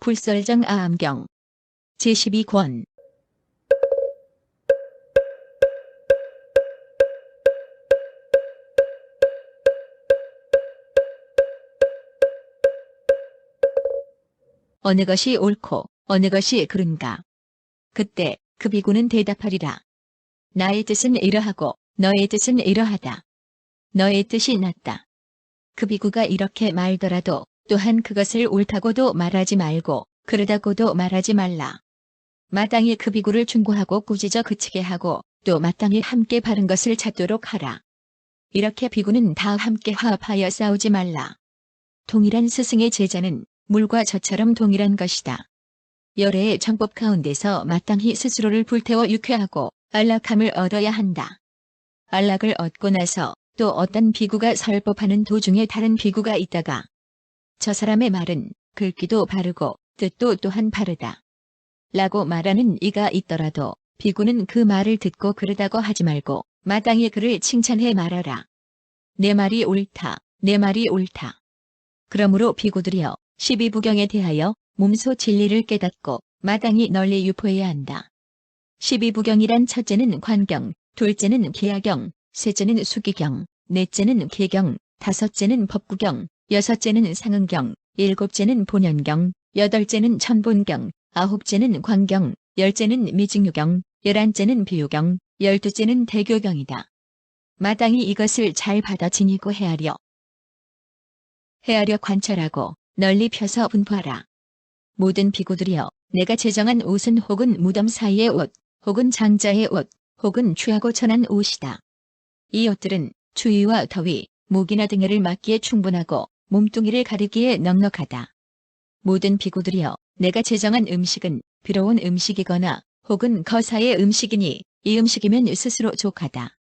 불설정 아암경 제12권 어느 것이 옳고 어느 것이 그른가. 그때 그 비구는 대답하리라. 나의 뜻은 이러하고 너의 뜻은 이러하다. 너의 뜻이 낫다. 그 비구가 이렇게 말더라도 또한 그것을 옳다고도 말하지 말고 그르다고도 말하지 말라. 마땅히 그 비구를 충고하고 꾸짖어 그치게 하고 또 마땅히 함께 바른 것을 찾도록 하라. 이렇게 비구는 다 함께 화합하여 싸우지 말라. 동일한 스승의 제자는 물과 젖처럼 동일한 것이다. 열애의 정법 가운데서 마땅히 스스로를 불태워 유쾌하고 안락함을 얻어야 한다. 안락을 얻고 나서 또 어떤 비구가 설법하는 도중에 다른 비구가 있다가 저 사람의 말은 글귀도 바르고 뜻도 또한 바르다 라고 말하는 이가 있더라도 비구는 그 말을 듣고 그르다고 하지 말고 마땅히 그를 칭찬해 말하라. 내 말이 옳다, 내 말이 옳다. 그러므로 비구들이여 12부경에 대하여 몸소 진리를 깨닫고 마땅히 널리 유포해야 한다. 12부경이란 첫째는 관경, 둘째는 기하경, 셋째는 수기경, 넷째는 계경, 다섯째는 법구경, 여섯째는 상응경, 일곱째는 본연경, 여덟째는 천본경, 아홉째는 광경, 열째는 미증유경, 열한째는 비유경, 열두째는 대교경이다. 마땅히 이것을 잘 받아 지니고 헤아려 관찰하고 널리 펴서 분포하라. 모든 비구들이여 내가 제정한 옷은 혹은 무덤 사이의 옷, 혹은 장자의 옷, 혹은 추하고 천한 옷이다. 이 옷들은 추위와 더위, 목이나 등해를 막기에 충분하고 몸뚱이를 가리기에 넉넉하다. 모든 비구들이여 내가 제정한 음식은 비로운 음식이거나 혹은 거사의 음식이니 이 음식이면 스스로 족하다.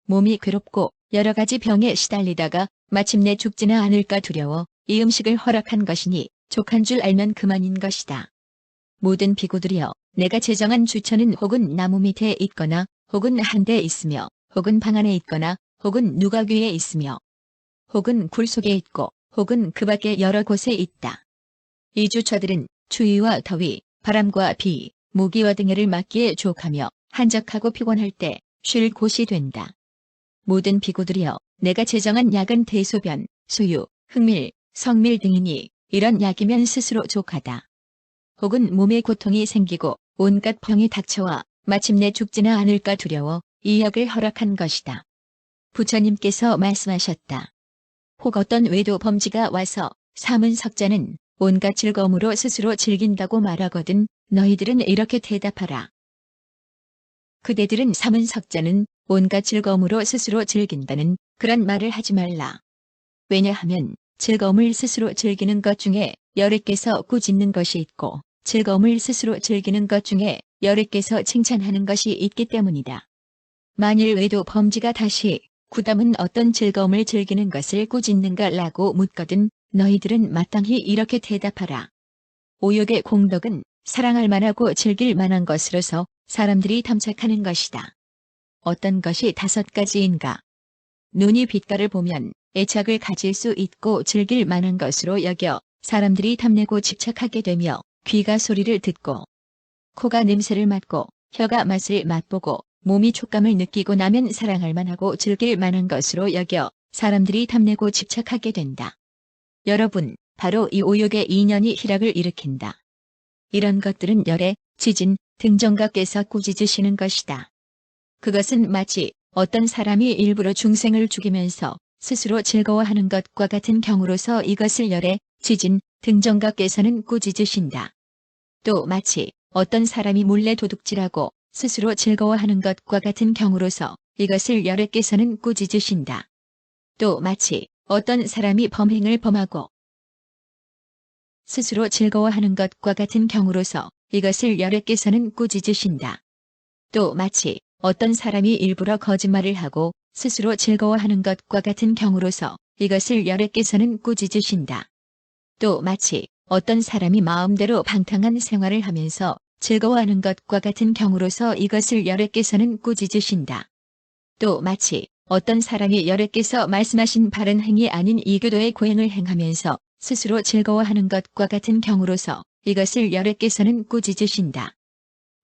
몸이 괴롭고 여러 가지 병에 시달리다가 마침내 죽지는 않을까 두려워 이 음식을 허락한 것이니 족한 줄 알면 그만인 것이다. 모든 비구들이여 내가 제정한 주처는 혹은 나무 밑에 있거나 혹은 한 대 있으며 혹은 방 안에 있거나 혹은 누각위에 있으며 혹은 굴 속에 있고 혹은 그 밖에 여러 곳에 있다. 이 주처들은 추위와 더위, 바람과 비, 모기와 등해를 막기에 족하며 한적하고 피곤할 때 쉴 곳이 된다. 모든 비구들이여 내가 제정한 약은 대소변, 수유, 흑밀, 성밀 등이니 이런 약이면 스스로 족하다. 혹은 몸에 고통이 생기고 온갖 병이 닥쳐와 마침내 죽지는 않을까 두려워 이 약을 허락한 것이다. 부처님께서 말씀하셨다. 혹 어떤 외도 범지가 와서 삼은 석자는 온갖 즐거움으로 스스로 즐긴다고 말하거든 너희들은 이렇게 대답하라. 그대들은 삼은 석자는 온갖 즐거움으로 스스로 즐긴다는 그런 말을 하지 말라. 왜냐하면 즐거움을 스스로 즐기는 것 중에 여래께서 꾸짖는 것이 있고 즐거움을 스스로 즐기는 것 중에 여래께서 칭찬하는 것이 있기 때문이다. 만일 외도 범지가 다시 구담은 어떤 즐거움을 즐기는 것을 꾸짖는가 라고 묻거든 너희들은 마땅히 이렇게 대답하라. 오욕의 공덕은 사랑할 만하고 즐길 만한 것으로서 사람들이 탐색하는 것이다. 어떤 것이 5가지인가? 눈이 빛깔을 보면 애착을 가질 수 있고 즐길 만한 것으로 여겨 사람들이 탐내고 집착하게 되며 귀가 소리를 듣고 코가 냄새를 맡고 혀가 맛을 맛보고 몸이 촉감을 느끼고 나면 사랑할 만하고 즐길 만한 것으로 여겨 사람들이 탐내고 집착하게 된다. 여러분, 바로 이 오욕의 이년이 희락을 일으킨다. 이런 것들은 열애, 지진, 등정각께서 꾸짖으시는 것이다. 그것은 마치 어떤 사람이 일부러 중생을 죽이면서 스스로 즐거워하는 것과 같은 경우로서 이것을 열애, 지진, 등정각께서는 꾸짖으신다. 또 마치 어떤 사람이 몰래 도둑질하고 스스로 즐거워하는 것과 같은 경우로서 이것을 열애께서는 꾸짖으신다. 또 마치 어떤 사람이 범행을 범하고 스스로 즐거워하는 것과 같은 경우로서 이것을 열애께서는 꾸짖으신다. 또 마치 어떤 사람이 일부러 거짓말을 하고 스스로 즐거워하는 것과 같은 경우로서 이것을 열애께서는 꾸짖으신다. 또 마치 어떤 사람이 마음대로 방탕한 생활을 하면서 즐거워하는 것과 같은 경우로서 이것을 여러께서는 꾸짖으신다. 또 마치 어떤 사람이 여러께서 말씀하신 바른 행위 아닌 이교도의 고행을 행하면서 스스로 즐거워하는 것과 같은 경우로서 이것을 여러께서는 꾸짖으신다.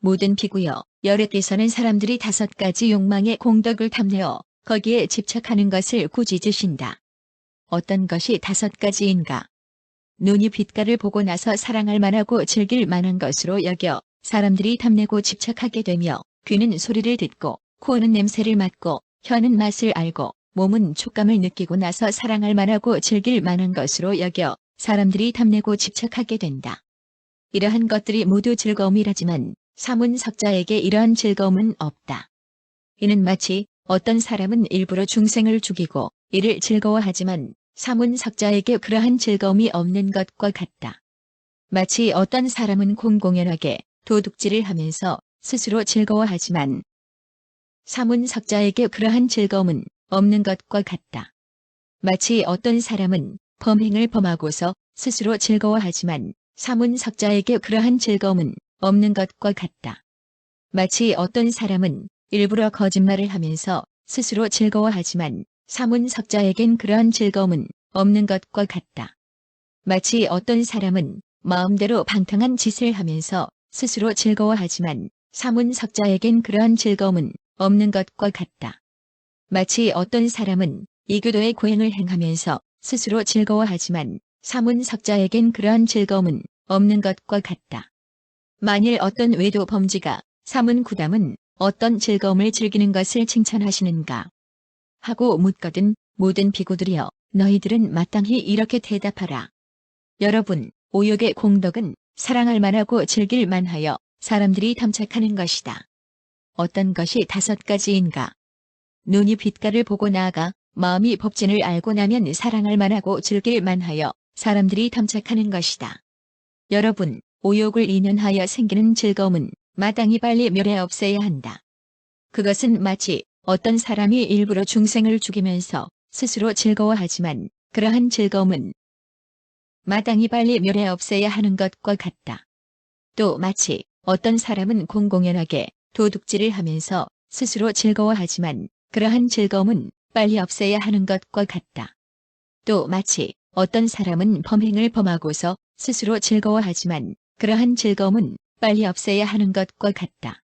모든 비구여, 여러께서는 사람들이 5가지 욕망의 공덕을 탐내어 거기에 집착하는 것을 꾸짖으신다. 어떤 것이 5가지인가? 눈이 빛깔을 보고 나서 사랑할 만하고 즐길 만한 것으로 여겨 사람들이 탐내고 집착하게 되며, 귀는 소리를 듣고 코는 냄새를 맡고 혀는 맛을 알고 몸은 촉감을 느끼고 나서 사랑할 만하고 즐길 만한 것으로 여겨 사람들이 탐내고 집착하게 된다. 이러한 것들이 모두 즐거움이라지만 사문석자에게 이러한 즐거움은 없다. 이는 마치 어떤 사람은 일부러 중생을 죽이고 이를 즐거워하지만 사문석자에게 그러한 즐거움이 없는 것과 같다. 마치 어떤 사람은 공공연하게 도둑질을 하면서 스스로 즐거워하지만 사문석자에게 그러한 즐거움은 없는 것과 같다. 마치 어떤 사람은 범행을 범하고서 스스로 즐거워하지만 사문석자에게 그러한 즐거움은 없는 것과 같다. 마치 어떤 사람은 일부러 거짓말을 하면서 스스로 즐거워하지만 사문석자에겐 그러한 즐거움은 없는 것과 같다. 마치 어떤 사람은 마음대로 방탕한 짓을 하면서 스스로 즐거워하지만 사문석자에겐 그러한 즐거움은 없는 것과 같다. 마치 어떤 사람은 이교도의 고행을 행하면서 스스로 즐거워하지만 사문석자에겐 그러한 즐거움은 없는 것과 같다. 만일 어떤 외도 범지가 사문구담은 어떤 즐거움을 즐기는 것을 칭찬하시는가 하고 묻거든 모든 비구들이여, 너희들은 마땅히 이렇게 대답하라. 여러분, 오욕의 공덕은 사랑할 만하고 즐길 만하여 사람들이 탐착하는 것이다. 어떤 것이 5가지인가? 눈이 빛깔을 보고 나아가 마음이 법진을 알고 나면 사랑할 만하고 즐길 만하여 사람들이 탐착하는 것이다. 여러분, 오욕을 인연하여 생기는 즐거움은 마땅히 빨리 멸해 없애야 한다. 그것은 마치 어떤 사람이 일부러 중생을 죽이면서 스스로 즐거워하지만 그러한 즐거움은 마땅히 빨리 멸해 없애야 하는 것과 같다. 또 마치 어떤 사람은 공공연하게 도둑질을 하면서 스스로 즐거워하지만 그러한 즐거움은 빨리 없애야 하는 것과 같다. 또 마치 어떤 사람은 범행을 범하고서 스스로 즐거워하지만 그러한 즐거움은 빨리 없애야 하는 것과 같다.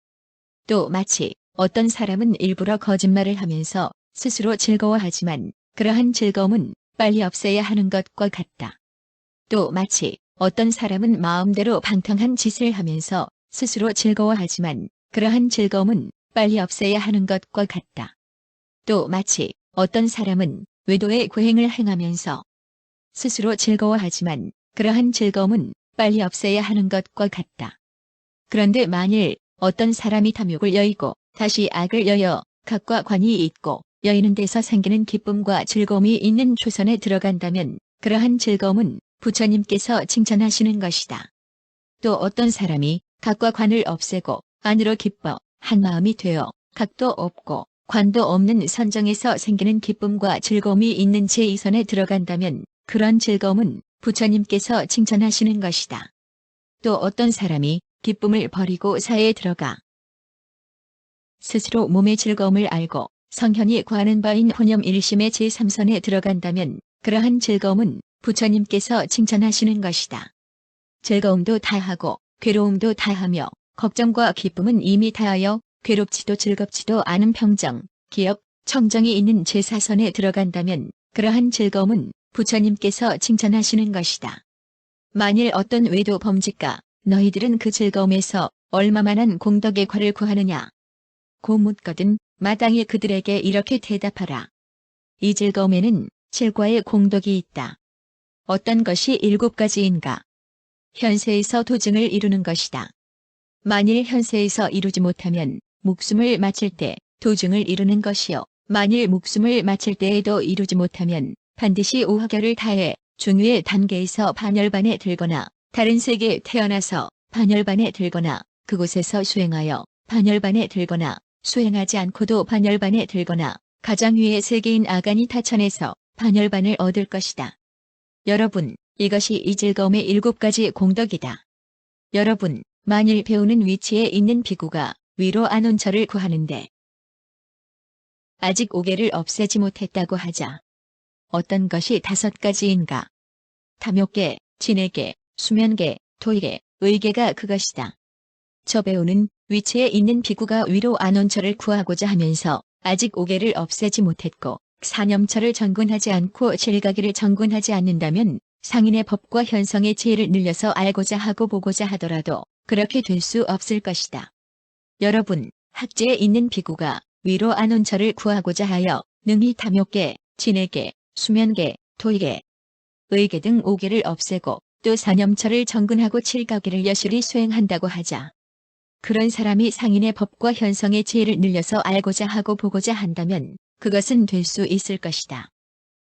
또 마치 어떤 사람은 일부러 거짓말을 하면서 스스로 즐거워하지만 그러한 즐거움은 빨리 없애야 하는 것과 같다. 또 마치 어떤 사람은 마음대로 방탕한 짓을 하면서 스스로 즐거워하지만 그러한 즐거움은 빨리 없애야 하는 것과 같다. 또 마치 어떤 사람은 외도의 고행을 행하면서 스스로 즐거워하지만 그러한 즐거움은 빨리 없애야 하는 것과 같다. 그런데 만일 어떤 사람이 탐욕을 여의고 다시 악을 여여 각과 관이 있고 여의는 데서 생기는 기쁨과 즐거움이 있는 초선에 들어간다면 그러한 즐거움은 부처님께서 칭찬하시는 것이다. 또 어떤 사람이 각과 관을 없애고 안으로 기뻐 한 마음이 되어 각도 없고 관도 없는 선정에서 생기는 기쁨과 즐거움이 있는 제2선에 들어간다면 그런 즐거움은 부처님께서 칭찬하시는 것이다. 또 어떤 사람이 기쁨을 버리고 사회에 들어가 스스로 몸의 즐거움을 알고 성현이 구하는 바인 혼념 일심의 제3선에 들어간다면 그러한 즐거움은 부처님께서 칭찬하시는 것이다. 즐거움도 다하고 괴로움도 다하며 걱정과 기쁨은 이미 다하여 괴롭지도 즐겁지도 않은 평정, 기업, 청정이 있는 제4선에 들어간다면 그러한 즐거움은 부처님께서 칭찬하시는 것이다. 만일 어떤 외도 범죄가 너희들은 그 즐거움에서 얼마만한 공덕의 과를 구하느냐 고 묻거든 마땅히 그들에게 이렇게 대답하라. 이 즐거움에는 7과의 공덕이 있다. 어떤 것이 7가지인가? 현세에서 도증을 이루는 것이다. 만일 현세에서 이루지 못하면 목숨을 마칠 때 도증을 이루는 것이요, 만일 목숨을 마칠 때에도 이루지 못하면 반드시 오화결을 다해 중유의 단계에서 반열반에 들거나 다른 세계에 태어나서 반열반에 들거나 그곳에서 수행하여 반열반에 들거나 수행하지 않고도 반열반에 들거나 가장 위의 세계인 아가니 타천에서 반열반을 얻을 것이다. 여러분, 이것이 이 즐거움의 7가지 공덕이다. 여러분, 만일 배우는 위치에 있는 비구가 위로 안 온 저를 구하는데 아직 5개를 없애지 못했다고 하자. 어떤 것이 5가지인가? 탐욕계, 진해계, 수면계, 토의계, 의계가 그것이다. 저 배우는 위치에 있는 비구가 위로 안 온 저를 구하고자 하면서 아직 5개를 없애지 못했고 사념처를 정군하지 않고 질가기를 정군하지 않는다면 상인의 법과 현성의 지혜를 늘려서 알고자 하고 보고자 하더라도 그렇게 될 수 없을 것이다. 여러분, 학지에 있는 비구가 위로 안 온 저를 구하고자 하여 능히 탐욕계, 진해계, 수면계, 토의계, 의계 등 5개를 없애고 또 사념처를 정근하고 칠가기를 여실히 수행한다고 하자. 그런 사람이 상인의 법과 현성의 지혜를 늘려서 알고자 하고 보고자 한다면 그것은 될 수 있을 것이다.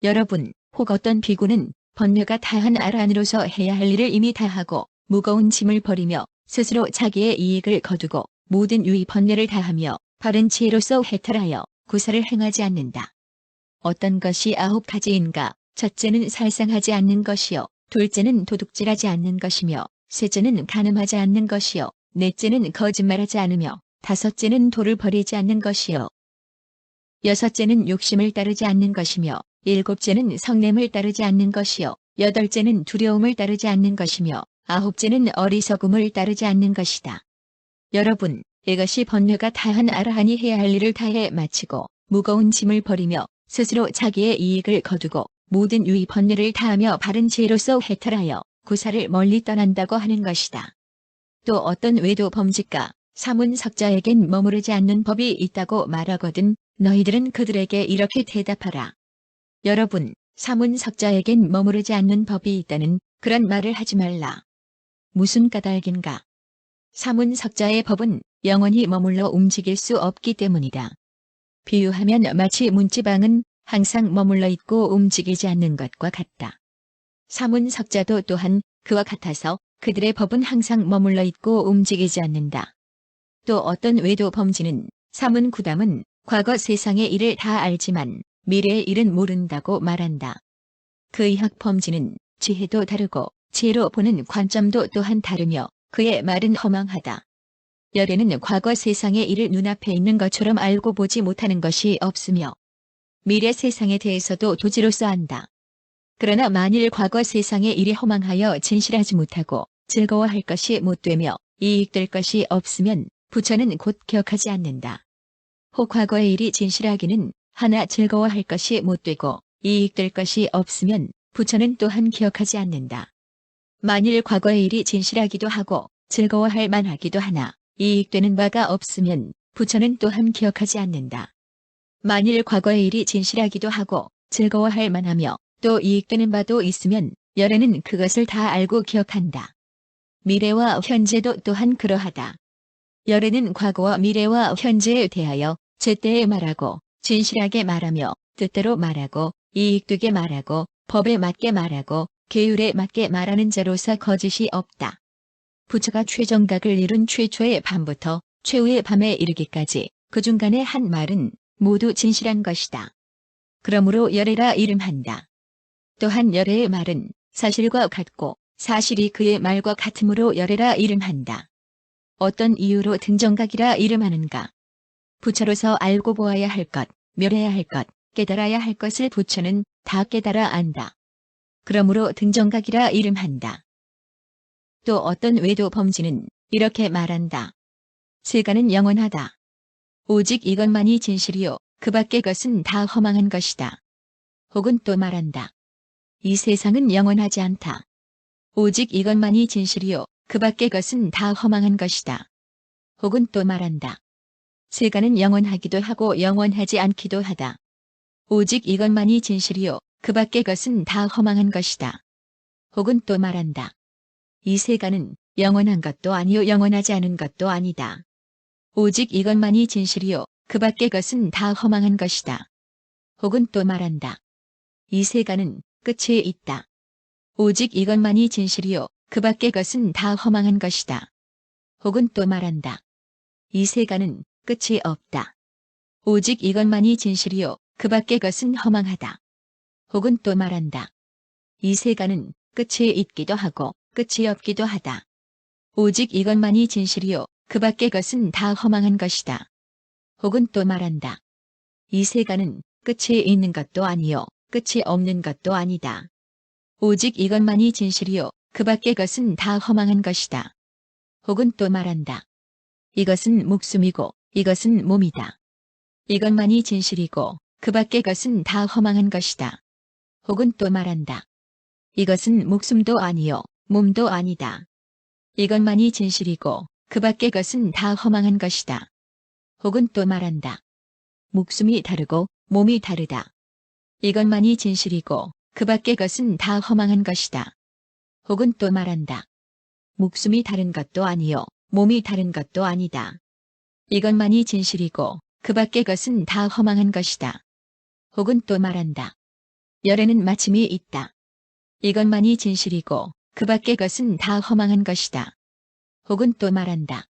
여러분, 혹 어떤 비구는 번뇌가 다한 아란으로서 해야 할 일을 이미 다하고 무거운 짐을 버리며 스스로 자기의 이익을 거두고 모든 유의 번뇌를 다하며 바른 지혜로서 해탈하여 구사를 행하지 않는다. 어떤 것이 9가지인가? 첫째는 살상하지 않는 것이요. 둘째는 도둑질하지 않는 것이며 셋째는 간음하지 않는 것이요. 넷째는 거짓말하지 않으며 다섯째는 도를 버리지 않는 것이요. 여섯째는 욕심을 따르지 않는 것이며 일곱째는 성냄을 따르지 않는 것이요. 여덟째는 두려움을 따르지 않는 것이며 아홉째는 어리석음을 따르지 않는 것이다. 여러분, 이것이 번뇌가 다한 아라한이 해야 할 일을 다해 마치고 무거운 짐을 버리며 스스로 자기의 이익을 거두고 모든 유의 번뇌를 다하며 바른 지혜로서 해탈하여 구사를 멀리 떠난다고 하는 것이다. 또 어떤 외도 범직가, 사문석자에겐 머무르지 않는 법이 있다고 말하거든 너희들은 그들에게 이렇게 대답하라. 여러분, 사문석자에겐 머무르지 않는 법이 있다는 그런 말을 하지 말라. 무슨 까닭인가? 사문석자의 법은 영원히 머물러 움직일 수 없기 때문이다. 비유하면 마치 문지방은 항상 머물러 있고 움직이지 않는 것과 같다. 사문석자도 또한 그와 같아서 그들의 법은 항상 머물러 있고 움직이지 않는다. 또 어떤 외도 범지는 사문구담은 과거 세상의 일을 다 알지만 미래의 일은 모른다고 말한다. 그 의학 범지는 지혜도 다르고 지혜로 보는 관점도 또한 다르며 그의 말은 허망하다. 열애는 과거 세상의 일을 눈앞에 있는 것처럼 알고 보지 못하는 것이 없으며 미래 세상에 대해서도 도지로서 안다. 그러나 만일 과거 세상의 일이 허망하여 진실하지 못하고 즐거워할 것이 못되며 이익될 것이 없으면 부처는 곧 기억하지 않는다. 혹 과거의 일이 진실하기는 하나 즐거워할 것이 못되고 이익될 것이 없으면 부처는 또한 기억하지 않는다. 만일 과거의 일이 진실하기도 하고 즐거워할 만하기도 하나 이익되는 바가 없으면 부처는 또한 기억하지 않는다. 만일 과거의 일이 진실하기도 하고 즐거워할 만하며 또 이익되는 바도 있으면 열애는 그것을 다 알고 기억한다. 미래와 현재도 또한 그러하다. 열애는 과거와 미래와 현재에 대하여 제때에 말하고 진실하게 말하며 뜻대로 말하고 이익되게 말하고 법에 맞게 말하고 계율에 맞게 말하는 자로서 거짓이 없다. 부처가 최정각을 이룬 최초의 밤부터 최후의 밤에 이르기까지 그 중간의 한 말은 모두 진실한 것이다. 그러므로 열애라 이름한다. 또한 열애의 말은 사실과 같고 사실이 그의 말과 같으므로 열애라 이름한다. 어떤 이유로 등정각이라 이름하는가? 부처로서 알고 보아야 할 것, 멸해야 할 것, 깨달아야 할 것을 부처는 다 깨달아 안다. 그러므로 등정각이라 이름한다. 또 어떤 외도 범지는 이렇게 말한다. 세간은 영원하다. 오직 이것만이 진실이요 그 밖의 것은 다 허망한 것이다. 혹은 또 말한다. 이 세상은 영원하지 않다. 오직 이것만이 진실이요 그 밖의 것은 다 허망한 것이다. 혹은 또 말한다. 세간은 영원하기도 하고 영원하지 않기도 하다. 오직 이것만이 진실이요 그 밖의 것은 다 허망한 것이다. 혹은 또 말한다. 이 세간은 영원한 것도 아니요 영원하지 않은 것도 아니다. 오직 이것만이 진실이요 그 밖의 것은 다 허망한 것이다. 혹은 또 말한다. 이 세간은 끝이 있다. 오직 이것만이 진실이요 그 밖의 것은 다 허망한 것이다. 혹은 또 말한다. 이 세간은 끝이 없다. 오직 이것만이 진실이요 그 밖의 것은 허망하다. 혹은 또 말한다. 이 세간은 끝이 있기도 하고 끝이 없기도 하다. 오직 이것만이 진실이요 그 밖의 것은 다 허망한 것이다. 혹은 또 말한다. 이 세간은 끝이 있는 것도 아니요 끝이 없는 것도 아니다. 오직 이것만이 진실이요 그 밖의 것은 다 허망한 것이다. 혹은 또 말한다. 이것은 목숨이고 이것은 몸이다. 이것만이 진실이고 그 밖의 것은 다 허망한 것이다. 혹은 또 말한다. 이것은 목숨도 아니요 몸도 아니다. 이것만이 진실이고 그 밖의 것은 다 허망한 것이다. 혹은 또 말한다. 목숨이 다르고 몸이 다르다. 이것만이 진실이고 그 밖의 것은 다 허망한 것이다. 혹은 또 말한다. 목숨이 다른 것도 아니요 몸이 다른 것도 아니다. 이것만이 진실이고 그 밖의 것은 다 허망한 것이다. 혹은 또 말한다. 열에는 마침이 있다. 이것만이 진실이고 그 밖의 것은 다 허망한 것이다. 혹은 또 말한다.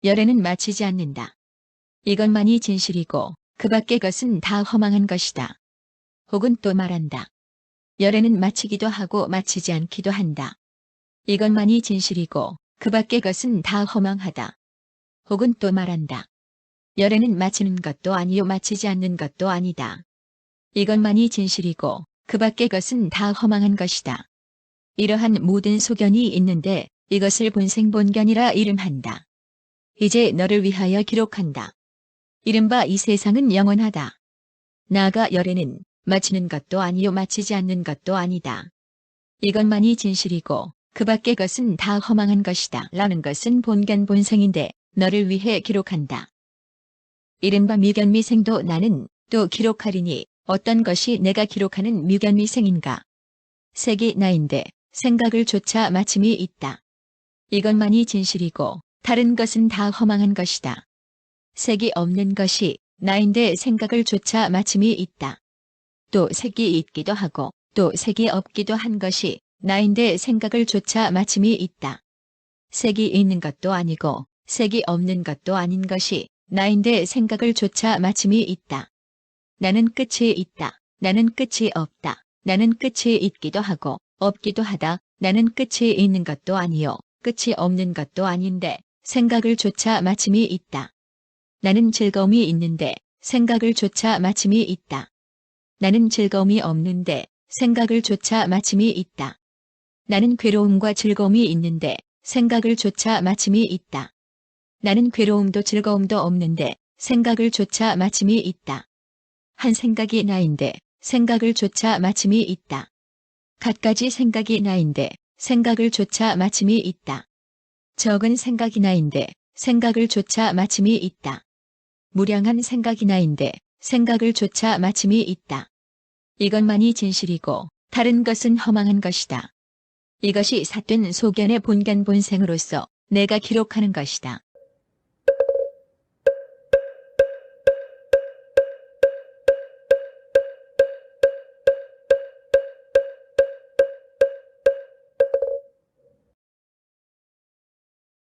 열에는 마치지 않는다. 이것만이 진실이고 그 밖의 것은 다 허망한 것이다. 혹은 또 말한다. 열에는 마치기도 하고 마치지 않기도 한다. 이것만이 진실이고 그 밖의 것은 다 허망하다. 혹은 또 말한다. 열에는 마치는 것도 아니요 마치지 않는 것도 아니다. 이것만이 진실이고 그 밖의 것은 다 허망한 것이다. 이러한 모든 소견이 있는데 이것을 본생본견이라 이름한다. 이제 너를 위하여 기록한다. 이른바 이 세상은 영원하다. 나아가 열에는 마치는 것도 아니요 마치지 않는 것도 아니다. 이것만이 진실이고 그 밖의 것은 다 허망한 것이다. 라는 것은 본견 본생인데 너를 위해 기록한다. 이른바 미견미생도 나는 또 기록하리니 어떤 것이 내가 기록하는 미견미생인가. 색이 나인데 생각을 조차 마침이 있다. 이것만이 진실이고 다른 것은 다 허망한 것이다. 색이 없는 것이 나인데 생각을 조차 마침이 있다. 또 색이 있기도 하고 또 색이 없기도 한 것이 나인데 생각을 조차 마침이 있다. 색이 있는 것도 아니고 색이 없는 것도 아닌 것이 나인데 생각을 조차 마침이 있다. 나는 끝이 있다. 나는 끝이 없다. 나는 끝이 있기도 하고 없기도 하다. 나는 끝이 있는 것도 아니요 끝이 없는 것도 아닌데 생각을 조차 마침이 있다. 나는 즐거움이 있는데 생각을 조차 마침이 있다. 나는 즐거움이 없는데 생각을 조차 마침이 있다. 나는 괴로움과 즐거움이 있는데 생각을 조차 마침이 있다. 나는 괴로움도 즐거움도 없는데 생각을 조차 마침이 있다. 한 생각이 나인데 생각을 조차 마침이 있다. 갖가지 생각이 나인데 생각을 조차 마침이 있다. 적은 생각이 나인데 생각을 조차 마침이 있다. 무량한 생각이 나인데 생각을 조차 마침이 있다. 이것만이 진실이고 다른 것은 허망한 것이다. 이것이 삿된 소견의 본견 본생으로서 내가 기록하는 것이다.